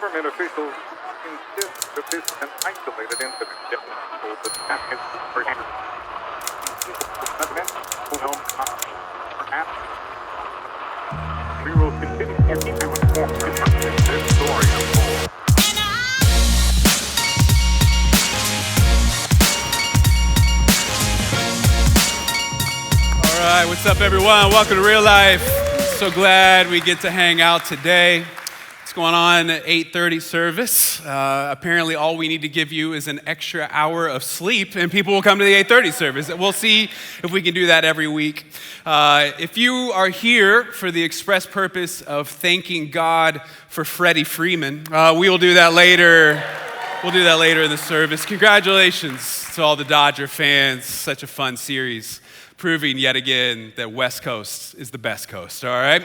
Government officials insist that this is an isolated incident, yet told that that is for we will continue to keep you informed as this story unfolds. All right, what's up, everyone? Welcome to Real Life. So glad we get to hang out today. What's going on at 8:30 service? Apparently, all we need to give you is an extra hour of sleep, and people will come to the 8:30 service. We'll see if we can do that every week. If you are here for the express purpose of thanking God for Freddie Freeman, we will do that later. We'll do that later in the service. Congratulations to all the Dodger fans. Such a fun series, proving yet again that West Coast is the best coast, all right?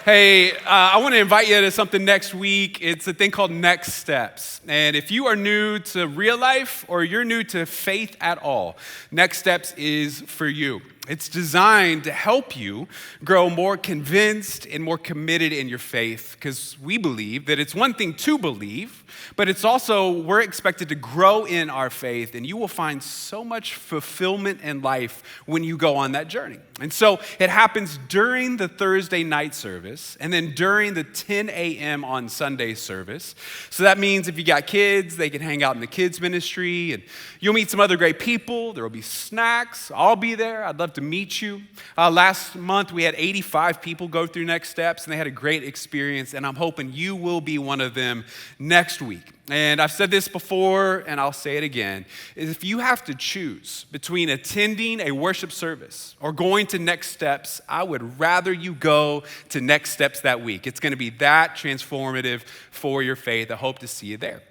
I want to invite you to something next week. It's a thing called Next Steps. And if you are new to real life or you're new to faith at all, Next Steps is for you. It's designed to help you grow more convinced and more committed in your faith, because we believe that it's one thing to believe, but it's also, we're expected to grow in our faith, and you will find so much fulfillment in life when you go on that journey. And so it happens during the Thursday night service and then during the 10 a.m. on Sunday service. So that means if you got kids, they can hang out in the kids ministry, and you'll meet some other great people. There will be snacks. I'll be there. I'd love to meet you. Last month, we had 85 people go through Next Steps, and they had a great experience, and I'm hoping you will be one of them next week. And I've said this before, and I'll say it again, is if you have to choose between attending a worship service or going to Next Steps, I would rather you go to Next Steps that week. It's going to be that transformative for your faith. I hope to see you there.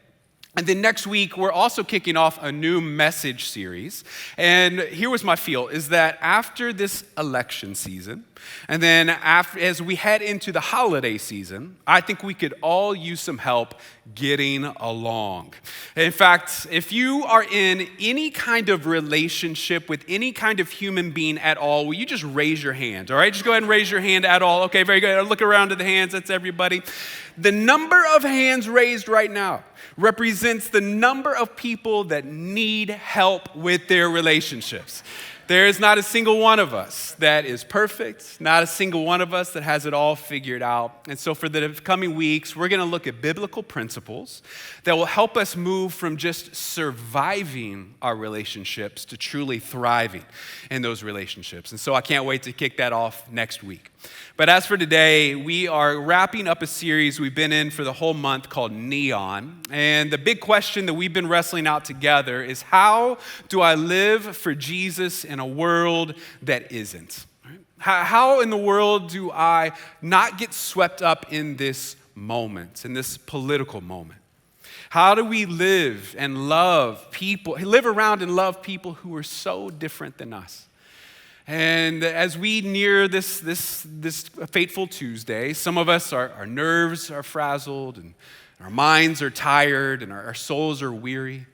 And then next week, we're also kicking off a new message series. And here was my feel, is that after this election season, and then as we head into the holiday season, I think we could all use some help getting along. In fact, if you are in any kind of relationship with any kind of human being at all, will you just raise your hand, all right? Just go ahead and raise your hand at all. Okay, very good. Look around to the hands. That's everybody. The number of hands raised right now represents the number of people that need help with their relationships. There is not a single one of us that is perfect, not a single one of us that has it all figured out. And so for the coming weeks, we're going to look at biblical principles that will help us move from just surviving our relationships to truly thriving in those relationships. And so I can't wait to kick that off next week. But as for today, we are wrapping up a series we've been in for the whole month called Neon. And the big question that we've been wrestling out together is, how do I live for Jesus in a world that isn't? How in the world do I not get swept up in this moment, in this political moment? How do we live and love people, live around and love people who are so different than us? And as we near this fateful Tuesday, some of us, our nerves are frazzled, and our minds are tired, and our souls are weary.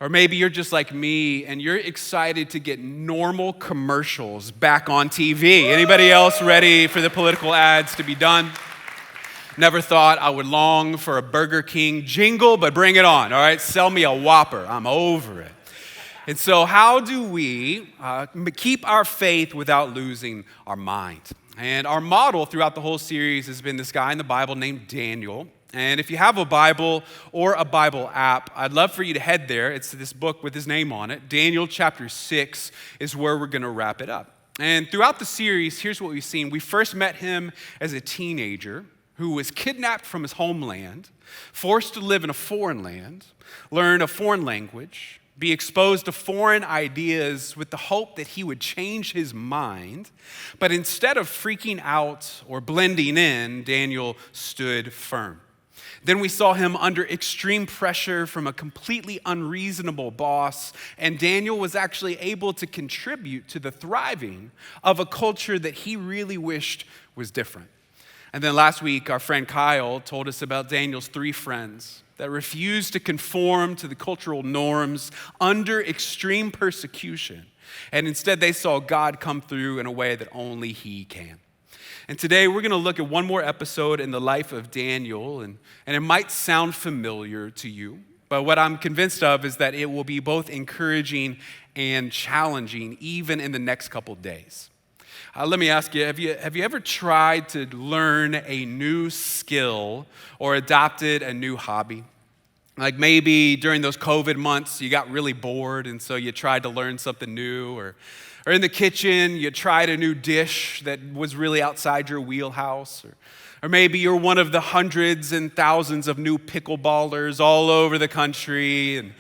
Or maybe you're just like me, and you're excited to get normal commercials back on TV. Anybody else ready for the political ads to be done? Never thought I would long for a Burger King jingle, but bring it on, all right? Sell me a Whopper. I'm over it. And so how do we keep our faith without losing our mind? And our model throughout the whole series has been this guy in the Bible named Daniel. And if you have a Bible or a Bible app, I'd love for you to head there. It's this book with his name on it. Daniel chapter 6 is where we're going to wrap it up. And throughout the series, here's what we've seen. We first met him as a teenager who was kidnapped from his homeland, forced to live in a foreign land, learn a foreign language, be exposed to foreign ideas with the hope that he would change his mind. But instead of freaking out or blending in, Daniel stood firm. Then we saw him under extreme pressure from a completely unreasonable boss, and Daniel was actually able to contribute to the thriving of a culture that he really wished was different. And then last week, our friend Kyle told us about Daniel's 3 friends that refused to conform to the cultural norms under extreme persecution. And instead, they saw God come through in a way that only he can. And today we're going to look at one more episode in the life of Daniel, and it might sound familiar to you, but what I'm convinced of is that it will be both encouraging and challenging even in the next couple days. Let me ask you, have you ever tried to learn a new skill or adopted a new hobby? Like maybe during those COVID months, you got really bored, and so you tried to learn something new, or in the kitchen, you tried a new dish that was really outside your wheelhouse, or maybe you're one of the hundreds and thousands of new pickleballers all over the country. And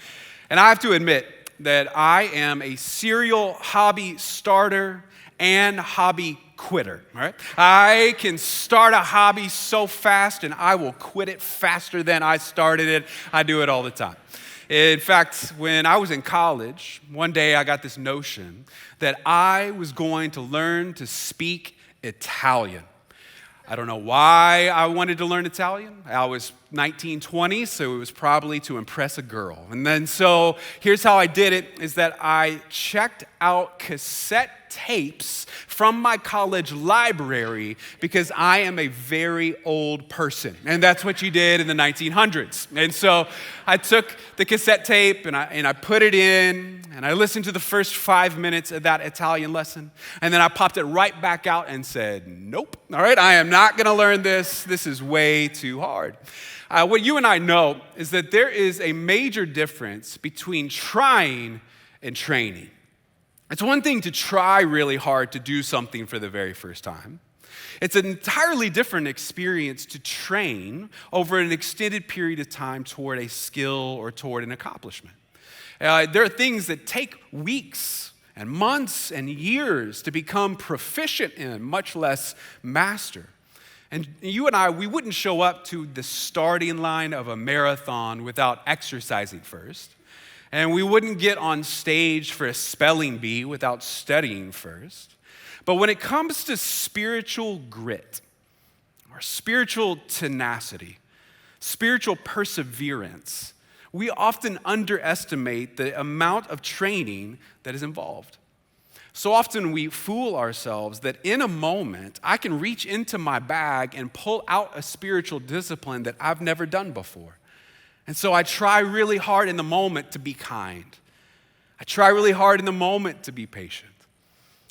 I have to admit that I am a serial hobby starter and hobby quitter, all right? I can start a hobby so fast and I will quit it faster than I started it. I do it all the time. In fact, when I was in college, one day I got this notion that I was going to learn to speak Italian. I don't know why I wanted to learn Italian. I was 19, 20, so it was probably to impress a girl. And then so here's how I did it, is that I checked out cassette tapes from my college library because I am a very old person. And that's what you did in the 1900s. And so I took the cassette tape and I put it in and I listened to the first 5 minutes of that Italian lesson. And then I popped it right back out and said, nope, all right, I am not gonna learn this. This is way too hard. What you and I know is that there is a major difference between trying and training. It's one thing to try really hard to do something for the very first time. It's an entirely different experience to train over an extended period of time toward a skill or toward an accomplishment. There are things that take weeks and months and years to become proficient in, much less master. And you and I, we wouldn't show up to the starting line of a marathon without exercising first. And we wouldn't get on stage for a spelling bee without studying first. But when it comes to spiritual grit, or spiritual tenacity, spiritual perseverance, we often underestimate the amount of training that is involved. So often we fool ourselves that in a moment, I can reach into my bag and pull out a spiritual discipline that I've never done before. And so I try really hard in the moment to be kind. I try really hard in the moment to be patient.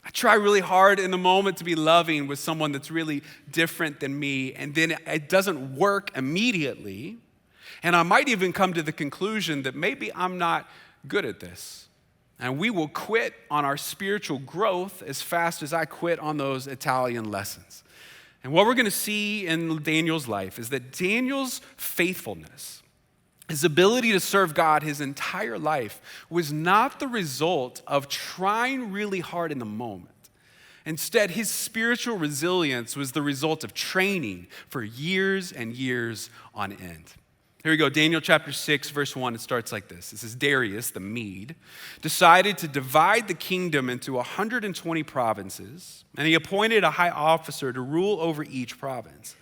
I try really hard in the moment to be loving with someone that's really different than me, and then it doesn't work immediately. And I might even come to the conclusion that maybe I'm not good at this. And we will quit on our spiritual growth as fast as I quit on those Italian lessons. And what we're going to see in Daniel's life is that Daniel's faithfulness, his ability to serve God his entire life, was not the result of trying really hard in the moment. Instead, his spiritual resilience was the result of training for years and years on end. Here we go, Daniel chapter 6, verse 1, it starts like this. It says, Darius, the Mede, decided to divide the kingdom into 120 provinces, and he appointed a high officer to rule over each province.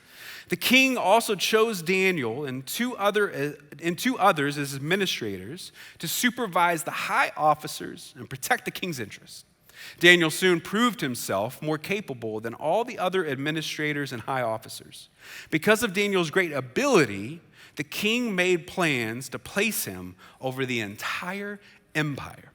The king also chose Daniel and two others as administrators to supervise the high officers and protect the king's interests. Daniel soon proved himself more capable than all the other administrators and high officers. Because of Daniel's great ability, the king made plans to place him over the entire empire.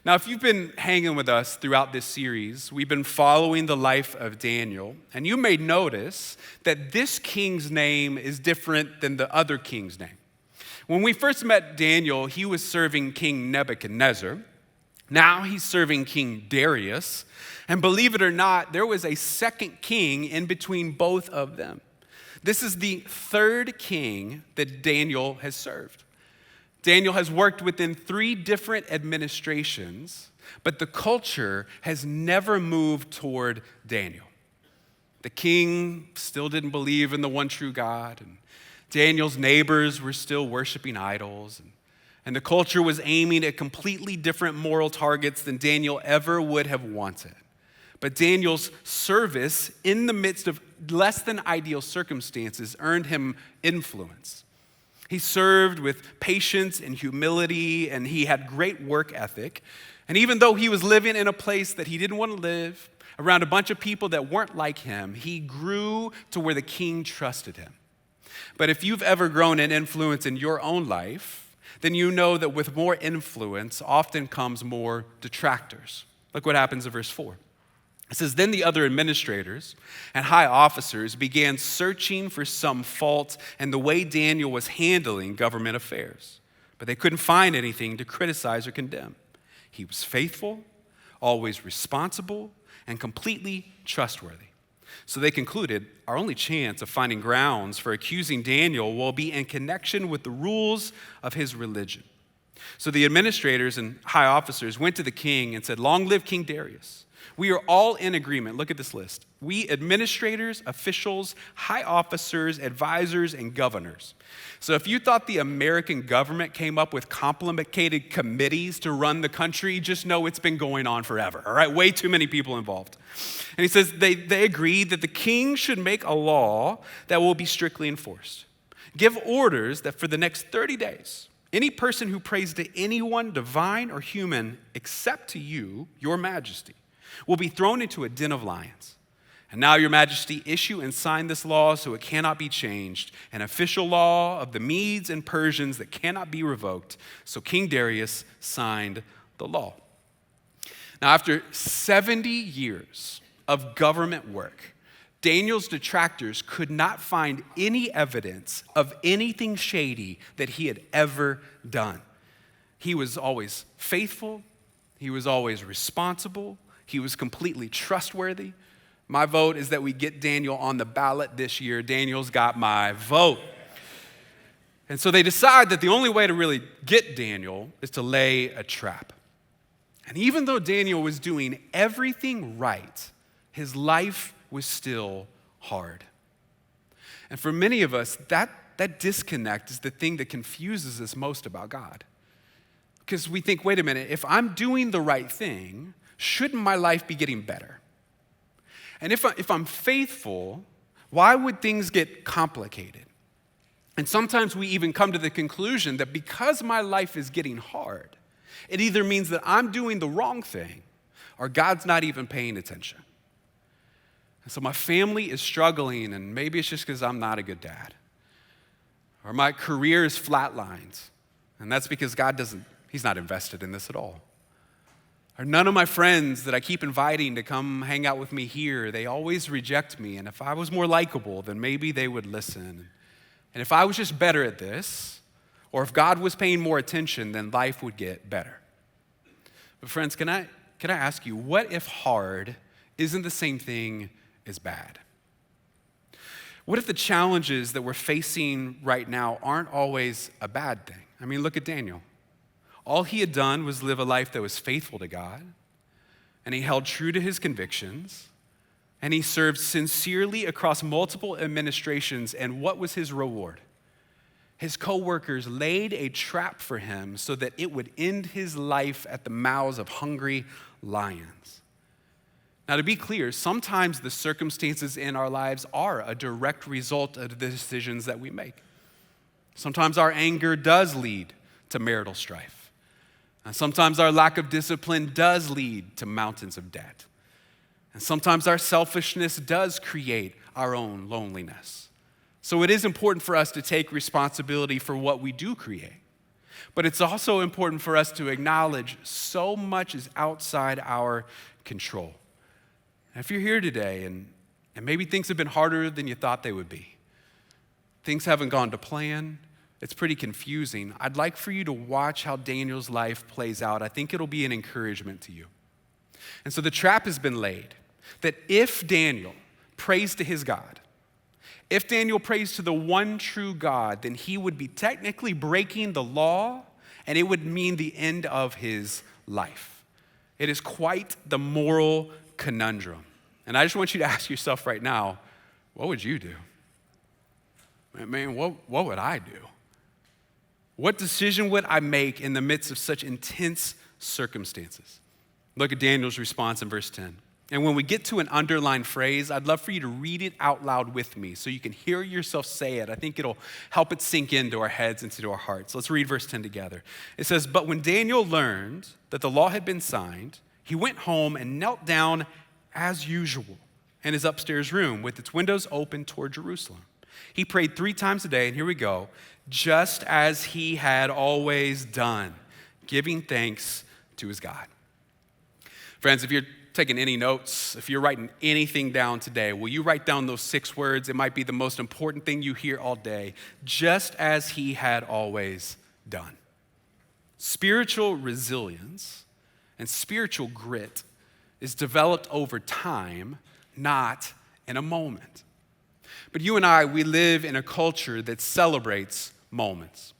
Now, if you've been hanging with us throughout this series, we've been following the life of Daniel, and you may notice that this king's name is different than the other king's name. When we first met Daniel, he was serving King Nebuchadnezzar. Now he's serving King Darius, and believe it or not, there was a second king in between both of them. This is the third king that Daniel has served. Daniel has worked within 3 different administrations, but the culture has never moved toward Daniel. The king still didn't believe in the one true God, and Daniel's neighbors were still worshiping idols, and the culture was aiming at completely different moral targets than Daniel ever would have wanted. But Daniel's service in the midst of less than ideal circumstances earned him influence. He served with patience and humility, and he had great work ethic. And even though he was living in a place that he didn't want to live, around a bunch of people that weren't like him, he grew to where the king trusted him. But if you've ever grown in influence in your own life, then you know that with more influence often comes more detractors. Look what happens in verse 4. It says, then the other administrators and high officers began searching for some fault in the way Daniel was handling government affairs. But they couldn't find anything to criticize or condemn. He was faithful, always responsible, and completely trustworthy. So they concluded, our only chance of finding grounds for accusing Daniel will be in connection with the rules of his religion. So the administrators and high officers went to the king and said, long live King Darius. We are all in agreement. Look at this list. We administrators, officials, high officers, advisors, and governors. So if you thought the American government came up with complicated committees to run the country, just know it's been going on forever, all right? Way too many people involved. And he says they agreed that the king should make a law that will be strictly enforced. Give orders that for the next 30 days, any person who prays to anyone, divine or human, except to you, your majesty, will be thrown into a den of lions. And now, your majesty, issue and sign this law so it cannot be changed, an official law of the Medes and Persians that cannot be revoked. So King Darius signed the law. Now, after 70 years of government work, Daniel's detractors could not find any evidence of anything shady that he had ever done. He was always faithful. He was always responsible. He was completely trustworthy. My vote is that we get Daniel on the ballot this year. Daniel's got my vote. And so they decide that the only way to really get Daniel is to lay a trap. And even though Daniel was doing everything right, his life was still hard. And for many of us, that disconnect is the thing that confuses us most about God. Because we think, wait a minute, if I'm doing the right thing, shouldn't my life be getting better? And if I'm faithful, why would things get complicated? And sometimes we even come to the conclusion that because my life is getting hard, it either means that I'm doing the wrong thing or God's not even paying attention. And so my family is struggling, and maybe it's just because I'm not a good dad. Or my career is flatlined, and that's because He's not invested in this at all. Or none of my friends that I keep inviting to come hang out with me here, they always reject me. And if I was more likable, then maybe they would listen. And if I was just better at this, or if God was paying more attention, then life would get better. But friends, can I ask you, what if hard isn't the same thing as bad? What if the challenges that we're facing right now aren't always a bad thing? I mean, look at Daniel. All he had done was live a life that was faithful to God, and he held true to his convictions, and he served sincerely across multiple administrations, and what was his reward? His co-workers laid a trap for him so that it would end his life at the mouths of hungry lions. Now, to be clear, sometimes the circumstances in our lives are a direct result of the decisions that we make. Sometimes our anger does lead to marital strife. And sometimes our lack of discipline does lead to mountains of debt. And sometimes our selfishness does create our own loneliness. So it is important for us to take responsibility for what we do create. But it's also important for us to acknowledge so much is outside our control. And if you're here today and maybe things have been harder than you thought they would be, things haven't gone to plan, it's pretty confusing, I'd like for you to watch how Daniel's life plays out. I think it'll be an encouragement to you. And so the trap has been laid that if Daniel prays to his God, if Daniel prays to the one true God, then he would be technically breaking the law, and it would mean the end of his life. It is quite the moral conundrum. And I just want you to ask yourself right now, what would you do? Man, what would I do? What decision would I make in the midst of such intense circumstances? Look at Daniel's response in verse 10. And when we get to an underlined phrase, I'd love for you to read it out loud with me so you can hear yourself say it. I think it'll help it sink into our heads, into our hearts. Let's read verse 10 together. It says, but when Daniel learned that the law had been signed, he went home and knelt down as usual, in his upstairs room with its windows open toward Jerusalem. He prayed 3 times a day, and here we go, just as he had always done, giving thanks to his God. Friends, if you're taking any notes, if you're writing anything down today, will you write down those 6 words? It might be the most important thing you hear all day. Just as he had always done. Spiritual resilience and spiritual grit is developed over time, not in a moment. But you and I, we live in a culture that celebrates moments.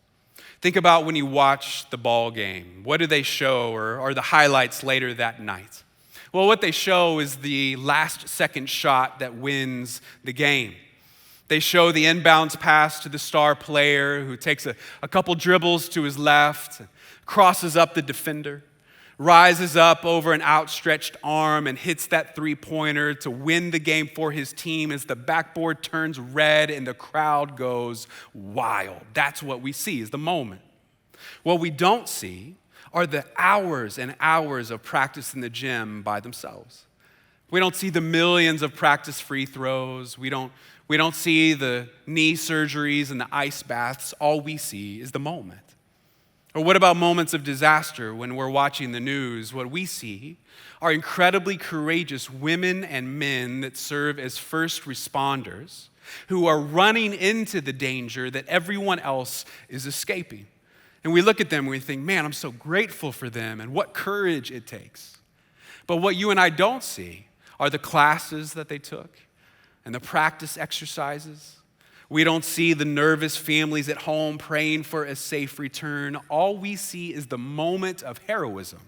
Think about when you watch the ball game. What do they show or the highlights later that night? Well, what they show is the last second shot that wins the game. They show the inbounds pass to the star player who takes a couple dribbles to his left, crosses up the defender, rises up over an outstretched arm and hits that 3-pointer to win the game for his team as the backboard turns red and the crowd goes wild. That's what we see is the moment. What we don't see are the hours and hours of practice in the gym by themselves. We don't see the millions of practice free throws. We don't see the knee surgeries and the ice baths. All we see is the moment. Or what about moments of disaster when we're watching the news? What we see are incredibly courageous women and men that serve as first responders who are running into the danger that everyone else is escaping. And we look at them and we think, man, I'm so grateful for them and what courage it takes. But what you and I don't see are the classes that they took and the practice exercises. We don't see the nervous families at home praying for a safe return. All we see is the moment of heroism.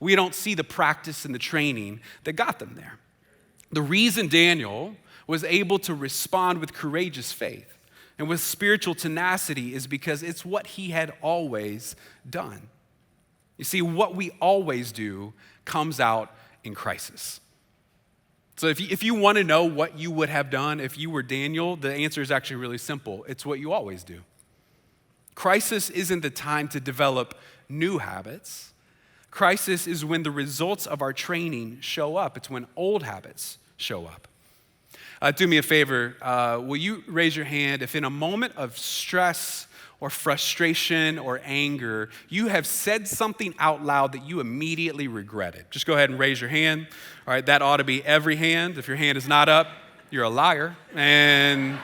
We don't see the practice and the training that got them there. The reason Daniel was able to respond with courageous faith and with spiritual tenacity is because it's what he had always done. You see, what we always do comes out in crisis. So if you want to know what you would have done if you were Daniel, the answer is actually really simple. It's what you always do. Crisis isn't the time to develop new habits. Crisis is when the results of our training show up. It's when old habits show up. Do me a favor, will you raise your hand if in a moment of stress or frustration or anger, you have said something out loud that you immediately regretted? Just go ahead and raise your hand. All right, that ought to be every hand. If your hand is not up, you're a liar. And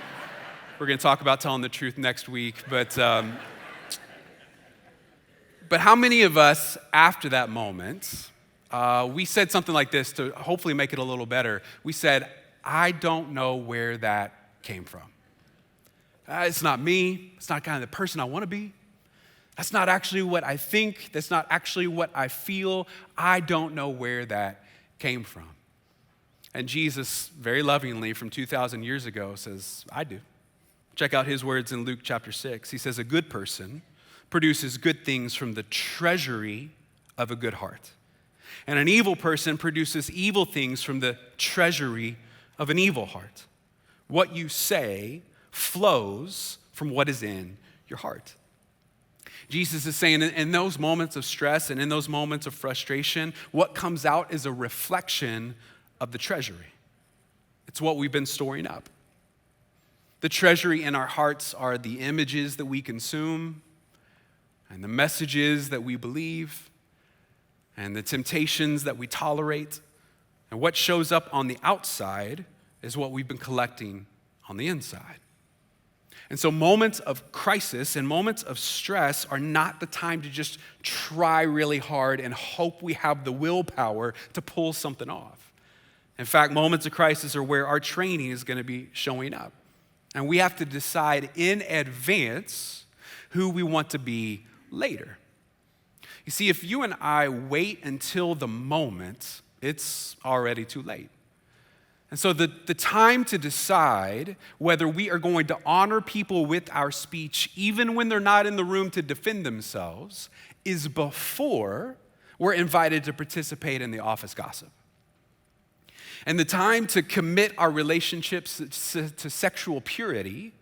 we're going to talk about telling the truth next week. But how many of us, after that moment, we said something like this to hopefully make it a little better. We said, I don't know where that came from. It's not me. It's not kind of the person I want to be. That's not actually what I think. That's not actually what I feel. I don't know where that came from. And Jesus, very lovingly from 2,000 years ago, says, I do. Check out his words in Luke chapter 6. He says, a good person produces good things from the treasury of a good heart. And an evil person produces evil things from the treasury of an evil heart. What you say flows from what is in your heart. Jesus is saying in those moments of stress and in those moments of frustration, what comes out is a reflection of the treasury. It's what we've been storing up. The treasury in our hearts are the images that we consume and the messages that we believe and the temptations that we tolerate. And what shows up on the outside is what we've been collecting on the inside. And so moments of crisis and moments of stress are not the time to just try really hard and hope we have the willpower to pull something off. In fact, moments of crisis are where our training is going to be showing up. And we have to decide in advance who we want to be later. You see, if you and I wait until the moment, it's already too late. And so the time to decide whether we are going to honor people with our speech, even when they're not in the room to defend themselves, is before we're invited to participate in the office gossip. And the time to commit our relationships to sexual purity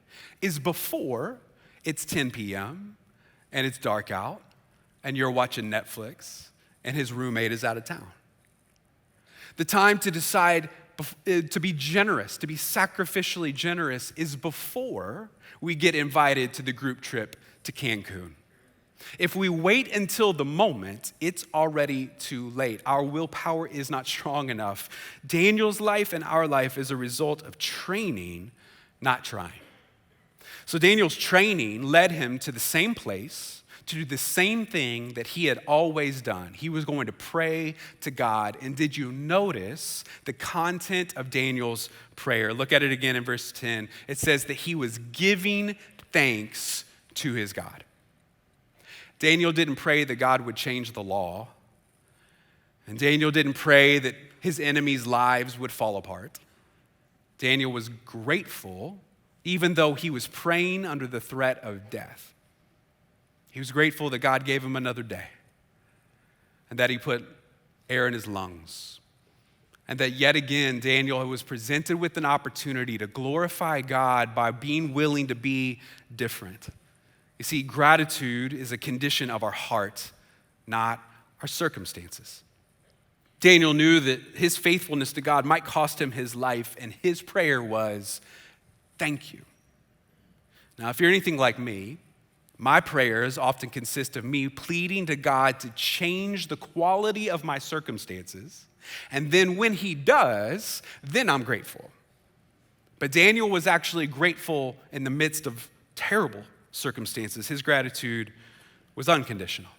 is before it's 10 p.m. and it's dark out and you're watching Netflix and his roommate is out of town. The time to decide to be generous, to be sacrificially generous, is before we get invited to the group trip to Cancun. If we wait until the moment, it's already too late. Our willpower is not strong enough. Daniel's life and our life is a result of training, not trying. So Daniel's training led him to the same place, to do the same thing that he had always done. He was going to pray to God. And did you notice the content of Daniel's prayer? Look at it again in verse 10. It says that he was giving thanks to his God. Daniel didn't pray that God would change the law. And Daniel didn't pray that his enemies' lives would fall apart. Daniel was grateful, even though he was praying under the threat of death. He was grateful that God gave him another day and that he put air in his lungs. And that yet again, Daniel was presented with an opportunity to glorify God by being willing to be different. You see, gratitude is a condition of our heart, not our circumstances. Daniel knew that his faithfulness to God might cost him his life, and his prayer was, thank you. Now, if you're anything like me, my prayers often consist of me pleading to God to change the quality of my circumstances, and then when he does, then I'm grateful. But Daniel was actually grateful in the midst of terrible circumstances. His gratitude was unconditional.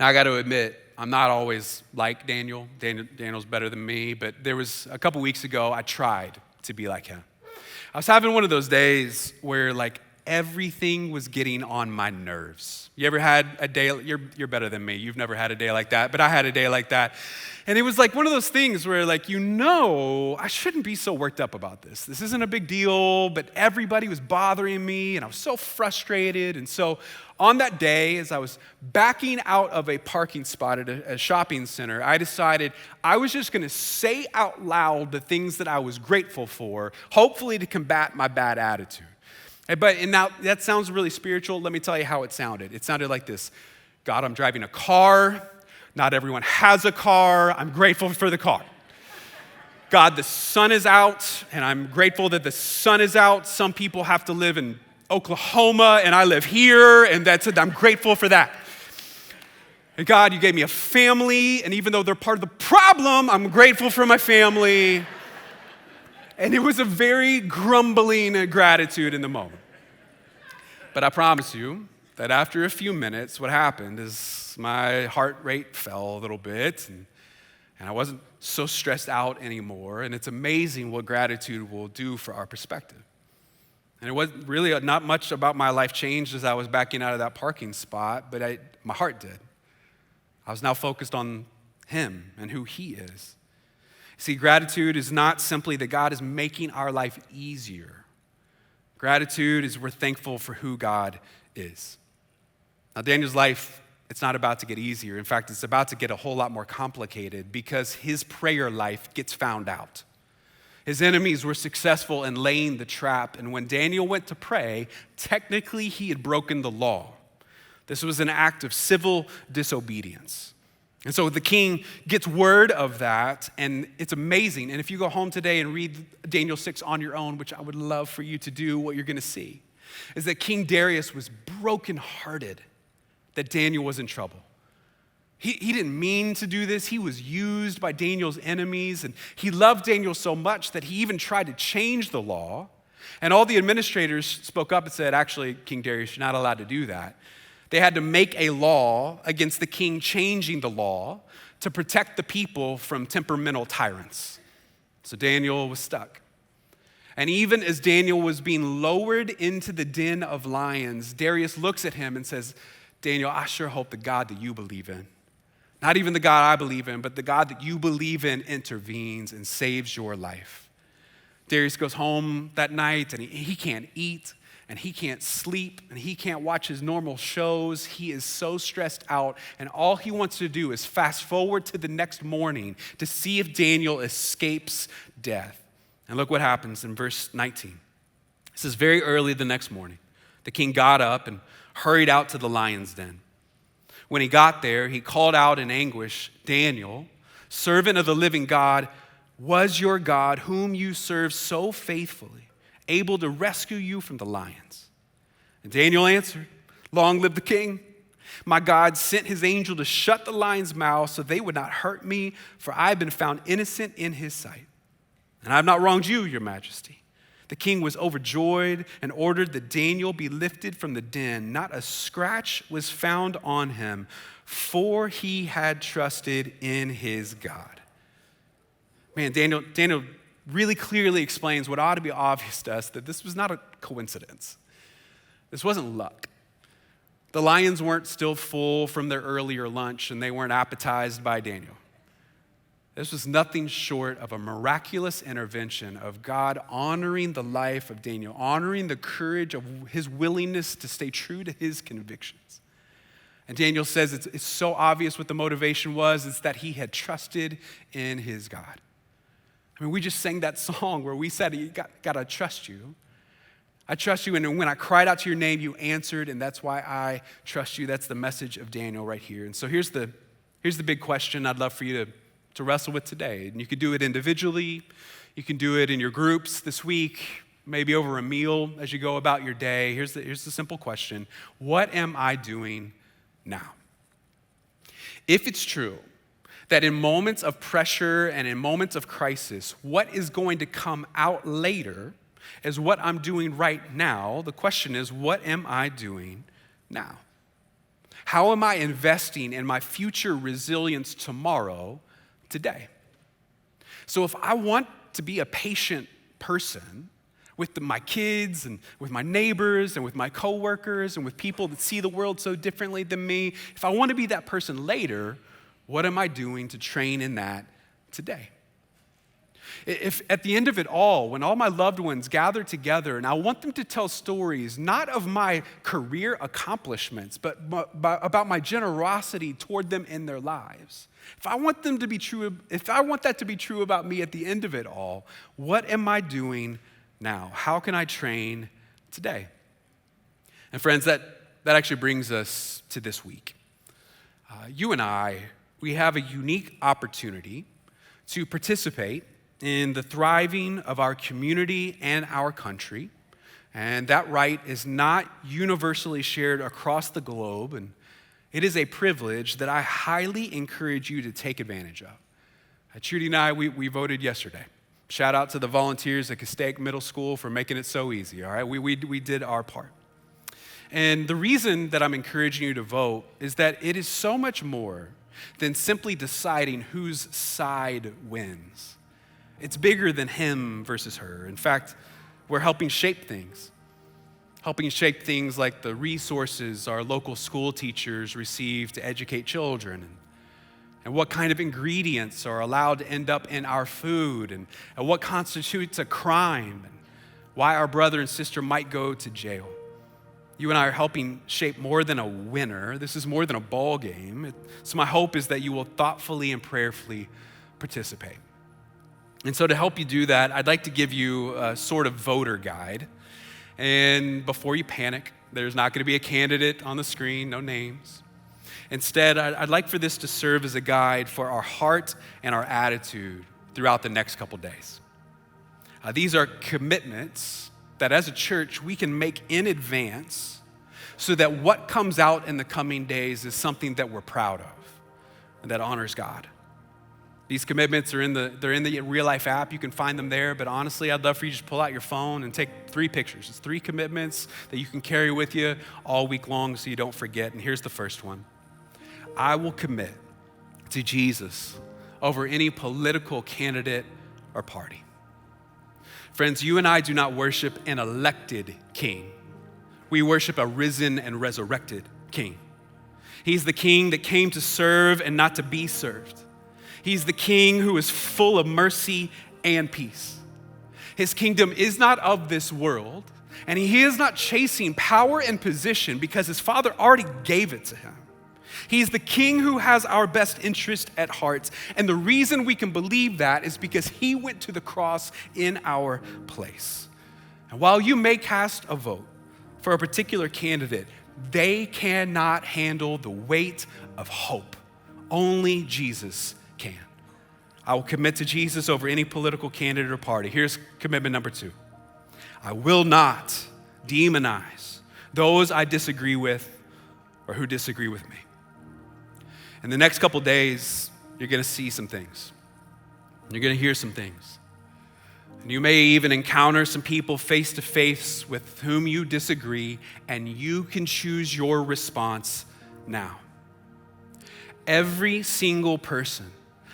Now, I got to admit, I'm not always like Daniel. Daniel's better than me, but there was a couple weeks ago, I tried to be like him. I was having one of those days where everything was getting on my nerves. You ever had a day, you're better than me, you've never had a day like that, but I had a day like that. And it was one of those things where I shouldn't be so worked up about this. This isn't a big deal, but everybody was bothering me and I was so frustrated. And so on that day, as I was backing out of a parking spot at a shopping center, I decided I was just gonna say out loud the things that I was grateful for, hopefully to combat my bad attitude. And now that sounds really spiritual. Let me tell you how it sounded. It sounded like this: God, I'm driving a car. Not everyone has a car. I'm grateful for the car. God, the sun is out, and I'm grateful that the sun is out. Some people have to live in Oklahoma, and I live here, and I'm grateful for that. And God, you gave me a family, and even though they're part of the problem, I'm grateful for my family. And it was a very grumbling gratitude in the moment. But I promise you that after a few minutes, what happened is my heart rate fell a little bit, and I wasn't so stressed out anymore. And it's amazing what gratitude will do for our perspective. And it wasn't really not much about my life changed as I was backing out of that parking spot, but my heart did. I was now focused on him and who he is. See, gratitude is not simply that God is making our life easier. Gratitude is we're thankful for who God is. Now, Daniel's life, it's not about to get easier. In fact, it's about to get a whole lot more complicated because his prayer life gets found out. His enemies were successful in laying the trap, and when Daniel went to pray, technically he had broken the law. This was an act of civil disobedience. And so the king gets word of that, and it's amazing. And if you go home today and read Daniel 6 on your own, which I would love for you to do, what you're going to see is that King Darius was brokenhearted that Daniel was in trouble. He didn't mean to do this. He was used by Daniel's enemies, and he loved Daniel so much that he even tried to change the law. And all the administrators spoke up and said, actually, King Darius, you're not allowed to do that. They had to make a law against the king changing the law to protect the people from temperamental tyrants. So Daniel was stuck. And even as Daniel was being lowered into the den of lions, Darius looks at him and says, Daniel, I sure hope the God that you believe in, not even the God I believe in, but the God that you believe in intervenes and saves your life. Darius goes home that night and he can't eat. And he can't sleep, and he can't watch his normal shows. He is so stressed out, and all he wants to do is fast forward to the next morning to see if Daniel escapes death. And look what happens in verse 19. It says, very early the next morning, the king got up and hurried out to the lion's den. When he got there, he called out in anguish, Daniel, servant of the living God, was your God, whom you serve so faithfully, able to rescue you from the lions? And Daniel answered, long live the king. My God sent his angel to shut the lions' mouths so they would not hurt me, for I have been found innocent in his sight. And I have not wronged you, your majesty. The king was overjoyed and ordered that Daniel be lifted from the den. Not a scratch was found on him, for he had trusted in his God. Man, Daniel really clearly explains what ought to be obvious to us, that this was not a coincidence. This wasn't luck. The lions weren't still full from their earlier lunch, and they weren't appetized by Daniel. This was nothing short of a miraculous intervention of God honoring the life of Daniel, honoring the courage of his willingness to stay true to his convictions. And Daniel says it's so obvious what the motivation was. It's that he had trusted in his God. I mean, we just sang that song where we said, you got to trust you. I trust you, and when I cried out to your name, you answered, and that's why I trust you. That's the message of Daniel right here. And so here's the big question I'd love for you to wrestle with today. And you can do it individually. You can do it in your groups this week, maybe over a meal as you go about your day. Here's the simple question. What am I doing now? If it's true that in moments of pressure and in moments of crisis, what is going to come out later is what I'm doing right now, the question is, what am I doing now? How am I investing in my future resilience tomorrow, today? So if I want to be a patient person with my kids and with my neighbors and with my coworkers and with people that see the world so differently than me, if I want to be that person later, what am I doing to train in that today? If at the end of it all, when all my loved ones gather together and I want them to tell stories, not of my career accomplishments, but about my generosity toward them in their lives, if I want that to be true about me at the end of it all, what am I doing now? How can I train today? And friends, that actually brings us to this week. You and I, we have a unique opportunity to participate in the thriving of our community and our country. And that right is not universally shared across the globe, and it is a privilege that I highly encourage you to take advantage of. Trudy and I, we voted yesterday. Shout out to the volunteers at Castaic Middle School for making it so easy, all right? We did our part. And the reason that I'm encouraging you to vote is that it is so much more than simply deciding whose side wins. It's bigger than him versus her. In fact, we're helping shape things like the resources our local school teachers receive to educate children, and what kind of ingredients are allowed to end up in our food, and what constitutes a crime, and why our brother and sister might go to jail. You and I are helping shape more than a winner. This is more than a ball game. So my hope is that you will thoughtfully and prayerfully participate. And so to help you do that, I'd like to give you a sort of voter guide. And before you panic, there's not going to be a candidate on the screen, no names. Instead, I'd like for this to serve as a guide for our heart and our attitude throughout the next couple days. These are commitments that as a church we can make in advance so that what comes out in the coming days is something that we're proud of and that honors God. These commitments are in the Real Life app. You can find them there, but honestly, I'd love for you to just pull out your phone and take 3 pictures. It's 3 commitments that you can carry with you all week long so you don't forget. And here's the first one. I will commit to Jesus over any political candidate or party. Friends, you and I do not worship an elected king. We worship a risen and resurrected king. He's the king that came to serve and not to be served. He's the king who is full of mercy and peace. His kingdom is not of this world, and he is not chasing power and position because his Father already gave it to him. He's the king who has our best interest at heart, and the reason we can believe that is because he went to the cross in our place. And while you may cast a vote for a particular candidate, they cannot handle the weight of hope. Only Jesus can. I will commit to Jesus over any political candidate or party. Here's commitment number 2. I will not demonize those I disagree with or who disagree with me. In the next couple days, you're going to see some things. You're going to hear some things. And you may even encounter some people face to face with whom you disagree, and you can choose your response now. Every single person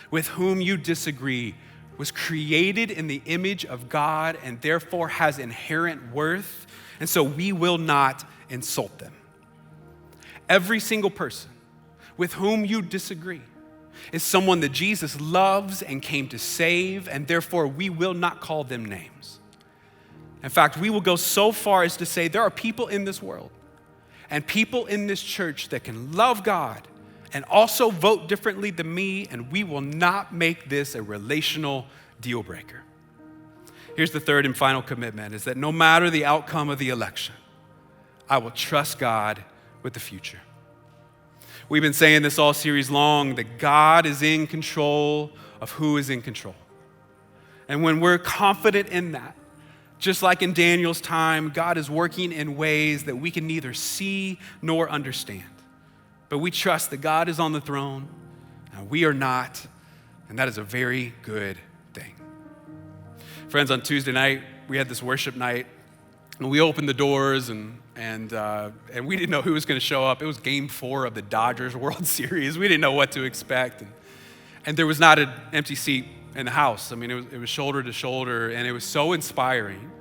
with whom you disagree was created in the image of God and therefore has inherent worth, and so we will not insult them. Every single person with whom you disagree is someone that Jesus loves and came to save, and therefore we will not call them names. In fact, we will go so far as to say there are people in this world and people in this church that can love God and also vote differently than me, and we will not make this a relational deal breaker. Here's the third and final commitment, is that no matter the outcome of the election, I will trust God with the future. We've been saying this all series long, that God is in control of who is in control. And when we're confident in that, just like in Daniel's time, God is working in ways that we can neither see nor understand. But we trust that God is on the throne, and we are not, and that is a very good thing. Friends, on Tuesday night, we had this worship night, and we opened the doors, and we didn't know who was going to show up. It was Game 4 of the Dodgers World Series. We didn't know what to expect, and there was not an empty seat in the house. I mean, it was shoulder to shoulder, and it was so inspiring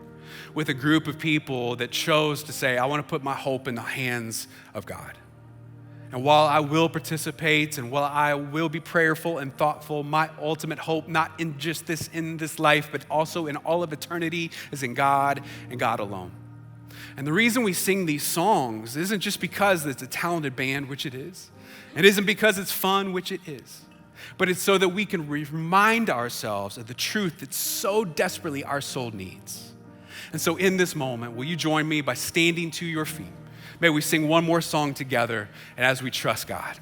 with a group of people that chose to say, I want to put my hope in the hands of God. And while I will participate and while I will be prayerful and thoughtful, my ultimate hope, not in just in this life, but also in all of eternity, is in God and God alone. And the reason we sing these songs isn't just because it's a talented band, which it is. It isn't because it's fun, which it is. But it's so that we can remind ourselves of the truth that so desperately our soul needs. And so in this moment, will you join me by standing to your feet? May we sing one more song together, and as we trust God.